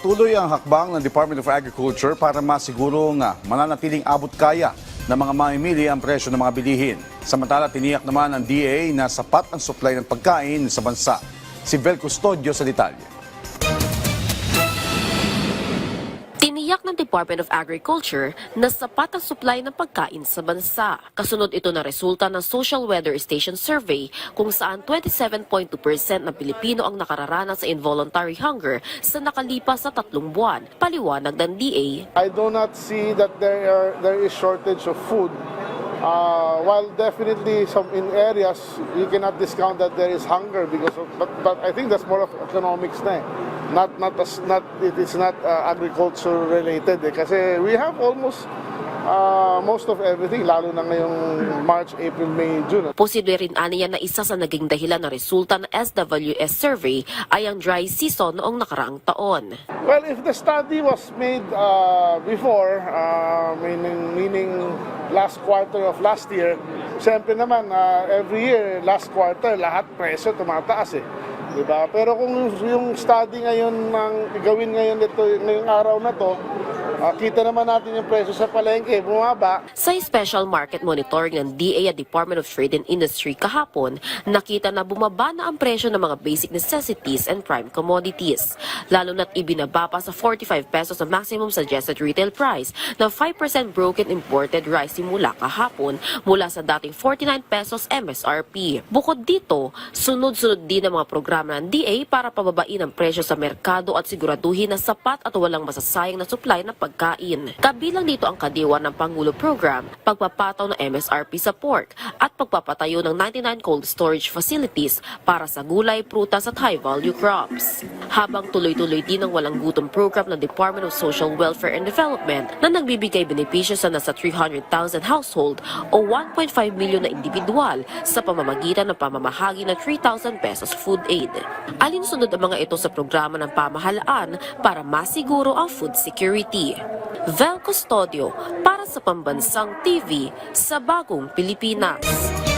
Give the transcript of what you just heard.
Patuloy ang hakbang ng Department of Agriculture para masigurong mananatiling abot kaya ng mga mamimili ang presyo ng mga bilihin. Samantala, tiniyak naman ng DA na sapat ang supply ng pagkain sa bansa. Si Vel Custodio sa detalye. Tiniyak ng Department of Agriculture na sapat ang supply ng pagkain sa bansa. Kasunod ito na resulta ng Social Weather Station Survey kung saan 27.2% ng Pilipino ang nakararanas sa involuntary hunger sa nakalipas sa 3 buwan. Paliwanag ng DA. I do not see that there is shortage of food. While definitely in areas you cannot discount that there is hunger because of, but I think that's more of economics na eh. It is not agriculture related eh. Kasi we have almost most of everything, lalo na ngayong March, April, May, June. Posible rin aniya na isa sa naging dahilan ng resulta ng SWS survey ay ang dry season noong nakaraang taon. Well, if the study was made before, meaning last quarter of last year, siyempre naman, every year, last quarter, lahat presyo tumataas eh. Diba? Pero kung yung study ngayon, gawin ngayon ngayong araw na to, kita naman natin yung presyo sa palengke, bumaba. Sa special market monitoring ng DA at Department of Trade and Industry kahapon, nakita na bumaba na ang presyo ng mga basic necessities and prime commodities. Lalo na't ibinaba pa sa 45 pesos ang maximum suggested retail price ng 5% broken imported rice simula kahapon mula sa dating 49 pesos MSRP. Bukod dito, sunod-sunod din ang mga programa ng DA para pababain ang presyo sa merkado at siguraduhin na sapat at walang masasayang na supply ng pagkain. Kabilang dito ang kadiwa ng Pangulo Program, pagpapataw ng MSRP sa pork at pagpapatayo ng 99 cold storage facilities para sa gulay, prutas at high-value crops. Habang tuloy-tuloy din ang walang gutom program ng Department of Social Welfare and Development na nagbibigay benepisyo sa nasa 300,000 household o 1.5 milyon na individual sa pamamagitan ng pamamahagi ng 3,000 pesos food aid. Alinsunod ang mga ito sa programa ng pamahalaan para masiguro ang food security. Vel Custodio para sa Pambansang TV sa Bagong Pilipinas.